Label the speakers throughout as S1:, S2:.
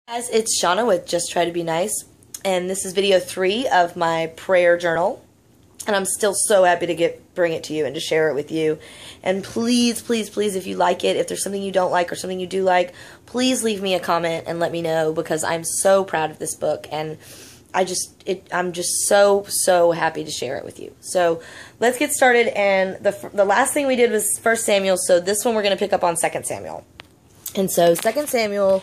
S1: Guys, it's Shauna with Just Try to Be Nice, and this is video 3 of my prayer journal, and I'm still so happy to bring it to you and to share it with you. And please, please, please, if you like it, if there's something you don't like or something you do like, please leave me a comment and let me know, because I'm so proud of this book, and I'm just so happy to share it with you. So let's get started. And the last thing we did was 1 Samuel, so this one we're going to pick up on 2 Samuel. And so 2 Samuel,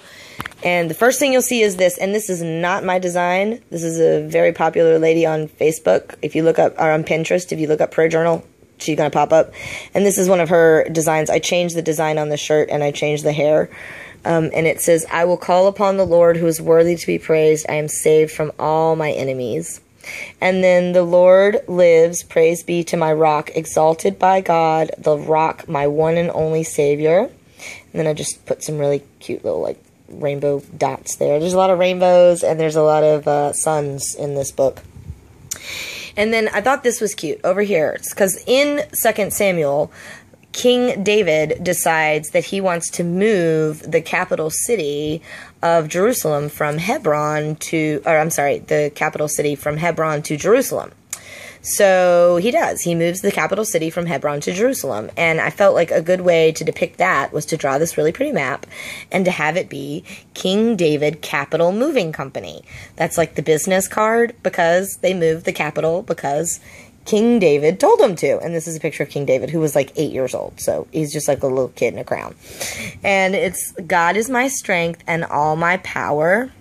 S1: and the first thing you'll see is this, and this is not my design. This is a very popular lady on Facebook. If you look up, or on Pinterest, if you look up prayer journal, she's going to pop up. And this is one of her designs. I changed the design on the shirt, and I changed the hair. And it says, "I will call upon the Lord who is worthy to be praised. I am saved from all my enemies." And then, "The Lord lives, praise be to my rock, exalted by God, the rock, my one and only Savior." And then I just put some really cute little, like, rainbow dots there. There's a lot of rainbows, and there's a lot of suns in this book. And then I thought this was cute over here, because in 2 Samuel, King David decides that he wants to move the capital city of Jerusalem from Hebron to, the capital city from Hebron to Jerusalem. So he does. He moves the capital city from Hebron to Jerusalem. And I felt like a good way to depict that was to draw this really pretty map and to have it be King David Capital Moving Company. That's like the business card, because they moved the capital because King David told them to. And this is a picture of King David, who was like 8 years old. So he's just like a little kid in a crown. And it's, "God is my strength and all my power,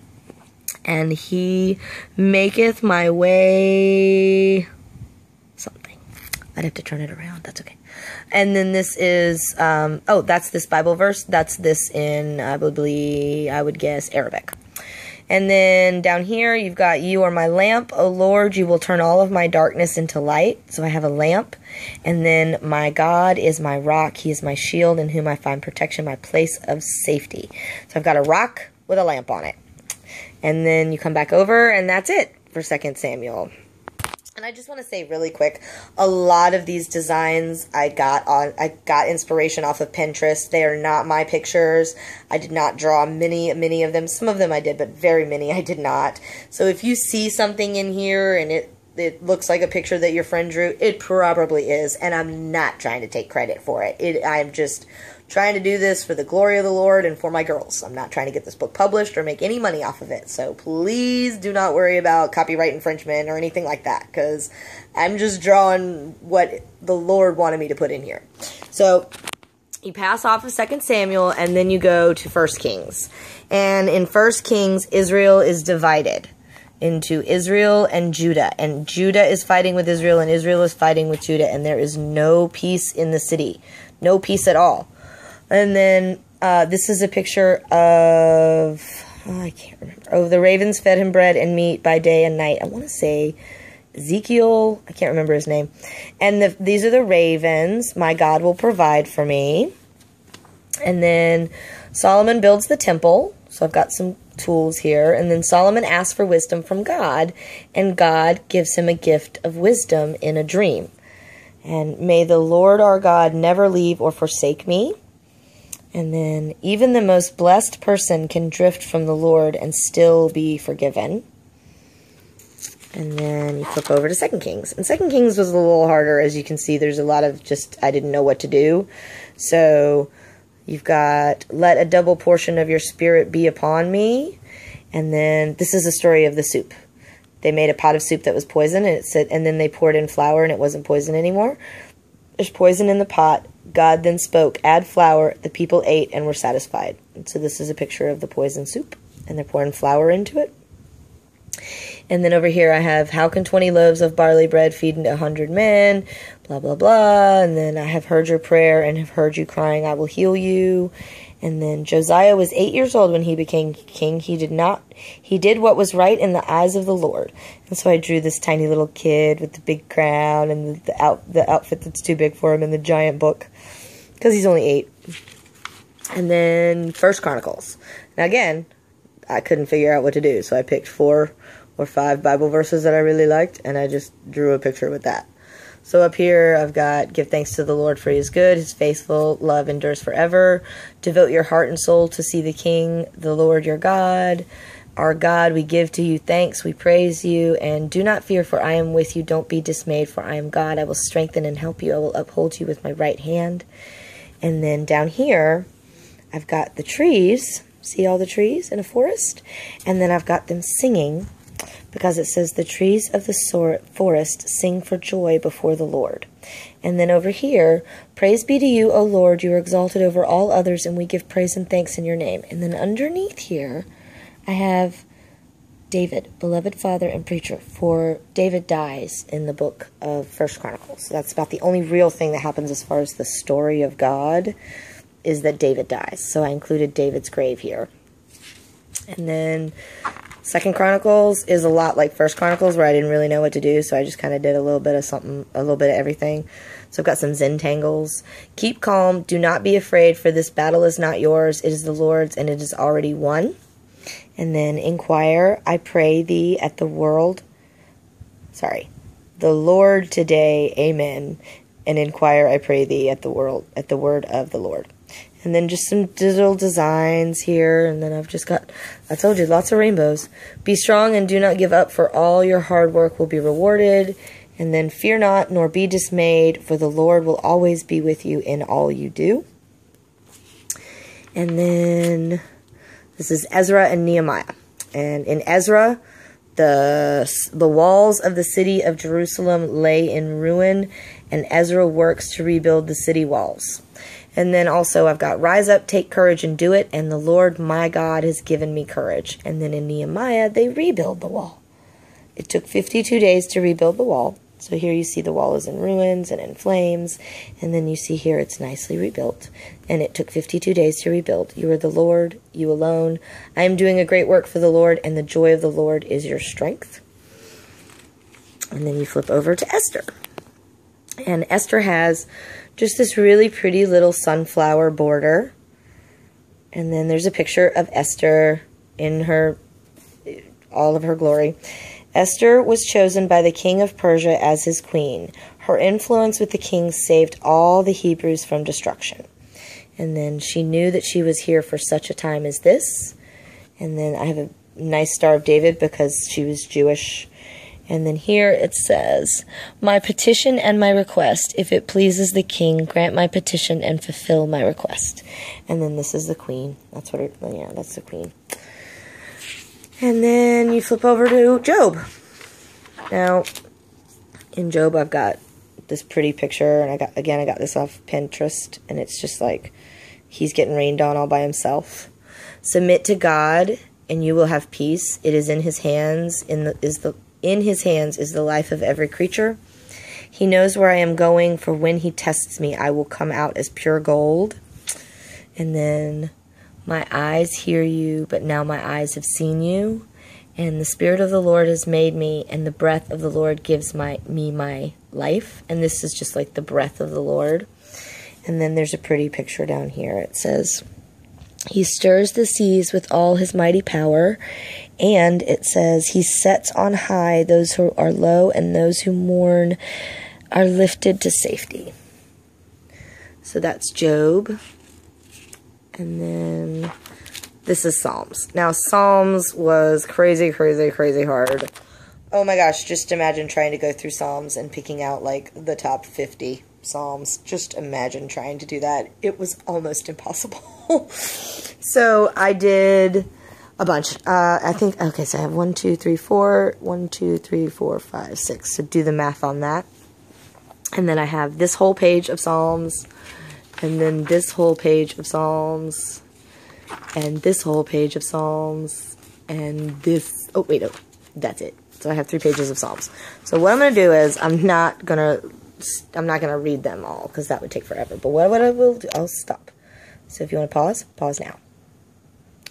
S1: and he maketh my way..." something. I'd have to turn it around. That's okay. And then this is, that's this Bible verse. That's this in, I would guess, Arabic. And then down here, you've got, "You are my lamp, O Lord, you will turn all of my darkness into light." So I have a lamp. And then, "My God is my rock, he is my shield, in whom I find protection, my place of safety." So I've got a rock with a lamp on it. And then you come back over, and that's it for 2 Samuel. And I just want to say really quick, a lot of these designs I got inspiration off of Pinterest. They are not my pictures. I did not draw many of them. Some of them I did, but very many I did not. So if you see something in here and it looks like a picture that your friend drew, it probably is, and I'm not trying to take credit for it. I'm just trying to do this for the glory of the Lord and for my girls. I'm not trying to get this book published or make any money off of it. So please do not worry about copyright infringement or anything like that, because I'm just drawing what the Lord wanted me to put in here. So you pass off of 2 Samuel, and then you go to 1 Kings. And in 1 Kings, Israel is divided into Israel and Judah. And Judah is fighting with Israel, and Israel is fighting with Judah. And there is no peace in the city. No peace at all. And then this is a picture of, I can't remember. Oh, "The ravens fed him bread and meat by day and night." I want to say Ezekiel. I can't remember his name. And these are the ravens. "My God will provide for me." And then Solomon builds the temple. So I've got some tools here. And then Solomon asks for wisdom from God, and God gives him a gift of wisdom in a dream. And, "May the Lord our God never leave or forsake me." And then, "Even the most blessed person can drift from the Lord and still be forgiven." And then you flip over to 2 Kings. And 2 Kings was a little harder. As you can see, there's a lot of I didn't know what to do. So you've got, "Let a double portion of your spirit be upon me." And then this is a story of the soup. They made a pot of soup that was poison, and it said, and then they poured in flour, and it wasn't poison anymore. There's poison in the pot. God then spoke, "Add flour." The people ate and were satisfied. And so this is a picture of the poison soup, and they're pouring flour into it. And then over here I have, "How can 20 loaves of barley bread feed 100 men? Blah, blah, blah. And then, "I have heard your prayer and have heard you crying, I will heal you." And then, "Josiah was 8 years old when he became king. He did what was right in the eyes of the Lord." And so I drew this tiny little kid with the big crown and the outfit that's too big for him in the giant book, because he's only 8. And then 1 Chronicles. Now again, I couldn't figure out what to do, so I picked 4 or 5 Bible verses that I really liked, and I just drew a picture with that. So up here, I've got, give thanks to the Lord for he is good. His faithful love endures forever. Devote your heart and soul to see the King, the Lord your God. Our God, we give to you thanks. We praise you. And do not fear, for I am with you. Don't be dismayed, for I am God. I will strengthen and help you. I will uphold you with my right hand. And then down here, I've got the trees. See all the trees in a forest? And then I've got them singing, because it says, the trees of the forest sing for joy before the Lord. And then over here, praise be to you, O Lord, you are exalted over all others, and we give praise and thanks in your name. And then underneath here, I have David, beloved father and preacher, for David dies in the book of 1 Chronicles. So that's about the only real thing that happens as far as the story of God, is that David dies. So I included David's grave here. And then 2 Chronicles is a lot like 1 Chronicles, where I didn't really know what to do, so I just kind of did a little bit of something, a little bit of everything. So I've got some Zentangles. Keep calm, do not be afraid, for this battle is not yours, it is the Lord's, and it is already won. And then inquire, I pray thee at the Lord today, amen. And inquire, I pray thee at the word of the Lord. And then just some digital designs here. And then I've just got, I told you, lots of rainbows. Be strong and do not give up, for all your hard work will be rewarded. And then fear not, nor be dismayed, for the Lord will always be with you in all you do. And then this is Ezra and Nehemiah. And in Ezra, the walls of the city of Jerusalem lay in ruin, and Ezra works to rebuild the city walls. And then also I've got, rise up, take courage, and do it, and the Lord my God has given me courage. And then in Nehemiah, they rebuild the wall. It took 52 days to rebuild the wall. So here you see the wall is in ruins and in flames. And then you see here it's nicely rebuilt. And it took 52 days to rebuild. You are the Lord, you alone. I am doing a great work for the Lord, and the joy of the Lord is your strength. And then you flip over to Esther. And Esther has just this really pretty little sunflower border. And then there's a picture of Esther in all of her glory. Esther was chosen by the king of Persia as his queen. Her influence with the king saved all the Hebrews from destruction. And then she knew that she was here for such a time as this. And then I have a nice Star of David because she was Jewish. And then here it says, my petition and my request, if it pleases the king, grant my petition and fulfill my request. And then this is the queen. That's what yeah, that's the queen. And then you flip over to Job. Now, in Job, I've got this pretty picture, and I got this off Pinterest, and it's just like he's getting rained on all by himself. Submit to God, and you will have peace. It is in his hands. In his hands is the life of every creature. He knows where I am going, for when he tests me, I will come out as pure gold. And then, my eyes hear you, but now my eyes have seen you. And the Spirit of the Lord has made me, and the breath of the Lord gives me my life. And this is just like the breath of the Lord. And then there's a pretty picture down here. It says, he stirs the seas with all his mighty power. And it says, he sets on high those who are low, and those who mourn are lifted to safety. So that's Job. And then this is Psalms. Now, Psalms was crazy, crazy, crazy hard. Oh my gosh, just imagine trying to go through Psalms and picking out like the top 50 Psalms. Just imagine trying to do that. It was almost impossible. So I did a bunch. I think, okay, so I have 1, 2, 3, 4, 1, 2, 3, 4, 5, 6. So do the math on that. And then I have this whole page of Psalms, and then this whole page of Psalms, and this whole page of Psalms, and this, oh, wait, oh, that's it. So I have 3 pages of Psalms. So what I'm going to do is, I'm not going to read them all, because that would take forever. But what I will do, I'll stop. So if you want to pause now.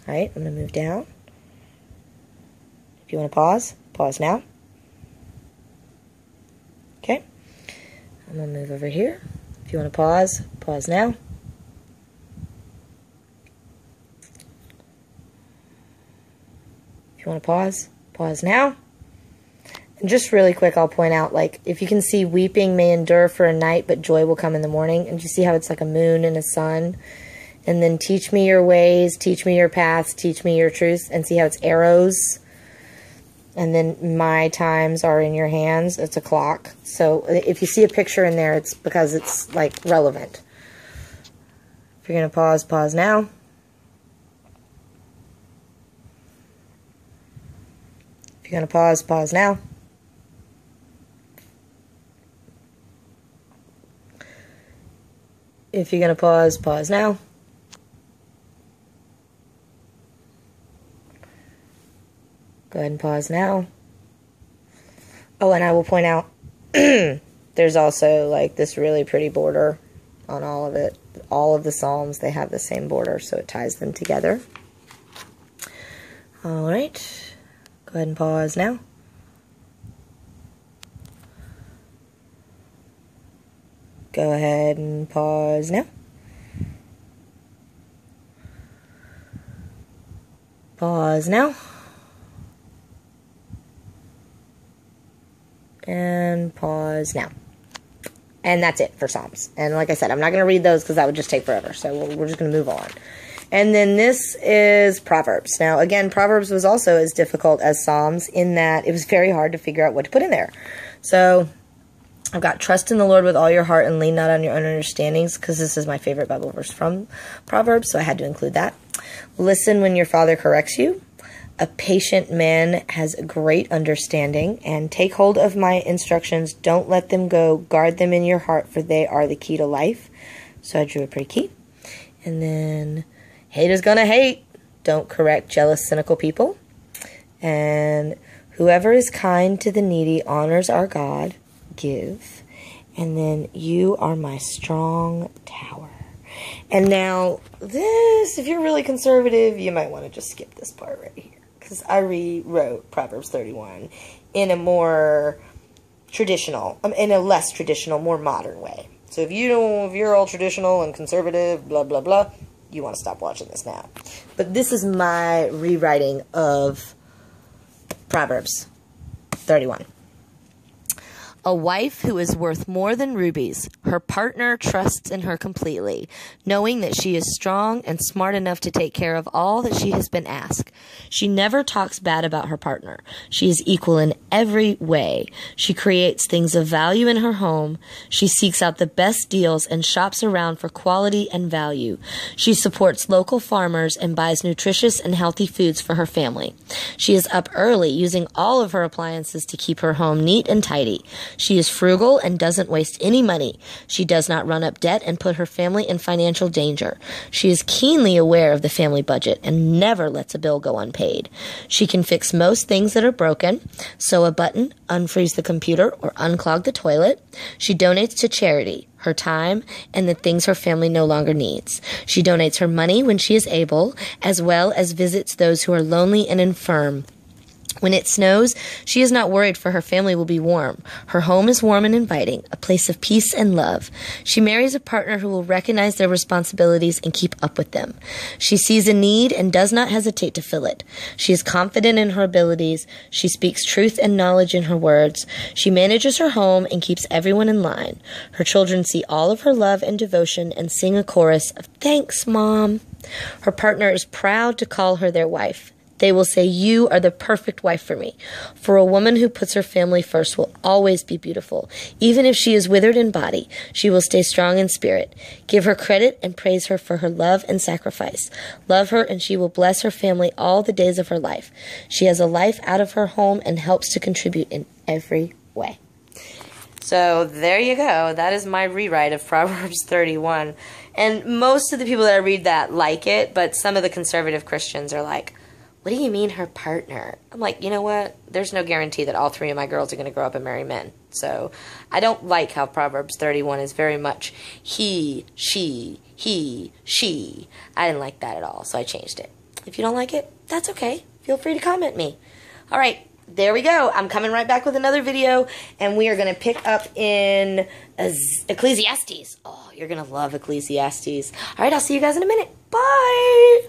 S1: Alright, I'm going to move down. If you want to pause now. Okay. I'm going to move over here. If you want to pause now. If you want to pause now. And just really quick, I'll point out, like, if you can see, weeping may endure for a night, but joy will come in the morning. And you see how it's like a moon and a sun? And then teach me your ways, teach me your paths, teach me your truths. And see how it's arrows? And then my times are in your hands. It's a clock. So if you see a picture in there, it's because it's, like, relevant. If you're going to pause, pause now. If you're going to pause, pause now. If you're going to pause, pause now. Go ahead and pause now. Oh, and I will point out, there's also, like, this really pretty border on all of it. All of the Psalms, they have the same border, so it ties them together. All right. Go ahead and pause now. Go ahead and pause now. Pause now. And pause now. And that's it for Psalms. And like I said, I'm not going to read those because that would just take forever. So we're just going to move on. And then this is Proverbs. Now, again, Proverbs was also as difficult as Psalms in that it was very hard to figure out what to put in there. So I've got trust in the Lord with all your heart and lean not on your own understandings, because this is my favorite Bible verse from Proverbs, so I had to include that. Listen when your father corrects you. A patient man has great understanding, and take hold of my instructions. Don't let them go. Guard them in your heart, for they are the key to life. So I drew a pretty key. And then, hate is gonna hate. Don't correct jealous, cynical people. And whoever is kind to the needy honors our God. Give. And then, you are my strong tower. And now, this, if you're really conservative, you might want to just skip this part right here, because I rewrote Proverbs 31 in a more traditional, in a less traditional, more modern way. So if you're all traditional and conservative, blah, blah, blah, you want to stop watching this now. But this is my rewriting of Proverbs 31. A wife who is worth more than rubies. Her partner trusts in her completely, knowing that she is strong and smart enough to take care of all that she has been asked. She never talks bad about her partner. She is equal in every way. She creates things of value in her home. She seeks out the best deals and shops around for quality and value. She supports local farmers and buys nutritious and healthy foods for her family. She is up early, using all of her appliances to keep her home neat and tidy. She is frugal and doesn't waste any money. She does not run up debt and put her family in financial danger. She is keenly aware of the family budget and never lets a bill go unpaid. She can fix most things that are broken, sew a button, unfreeze the computer, or unclog the toilet. She donates to charity, her time, and the things her family no longer needs. She donates her money when she is able, as well as visits those who are lonely and infirm. When it snows, she is not worried, for her family will be warm. Her home is warm and inviting, a place of peace and love. She marries a partner who will recognize their responsibilities and keep up with them. She sees a need and does not hesitate to fill it. She is confident in her abilities. She speaks truth and knowledge in her words. She manages her home and keeps everyone in line. Her children see all of her love and devotion and sing a chorus of "Thanks, Mom." Her partner is proud to call her their wife. They will say, "You are the perfect wife for me." For a woman who puts her family first will always be beautiful. Even if she is withered in body, she will stay strong in spirit. Give her credit and praise her for her love and sacrifice. Love her, and she will bless her family all the days of her life. She has a life out of her home and helps to contribute in every way. So there you go. That is my rewrite of Proverbs 31. And most of the people that I read that like it, but some of the conservative Christians are like, "What do you mean her partner?" I'm like, you know what? There's no guarantee that all three of my girls are going to grow up and marry men. So I don't like how Proverbs 31 is very much he, she. I didn't like that at all, so I changed it. If you don't like it, that's okay. Feel free to comment me. All right, there we go. I'm coming right back with another video, and we are going to pick up in Ecclesiastes. Oh, you're going to love Ecclesiastes. All right, I'll see you guys in a minute. Bye!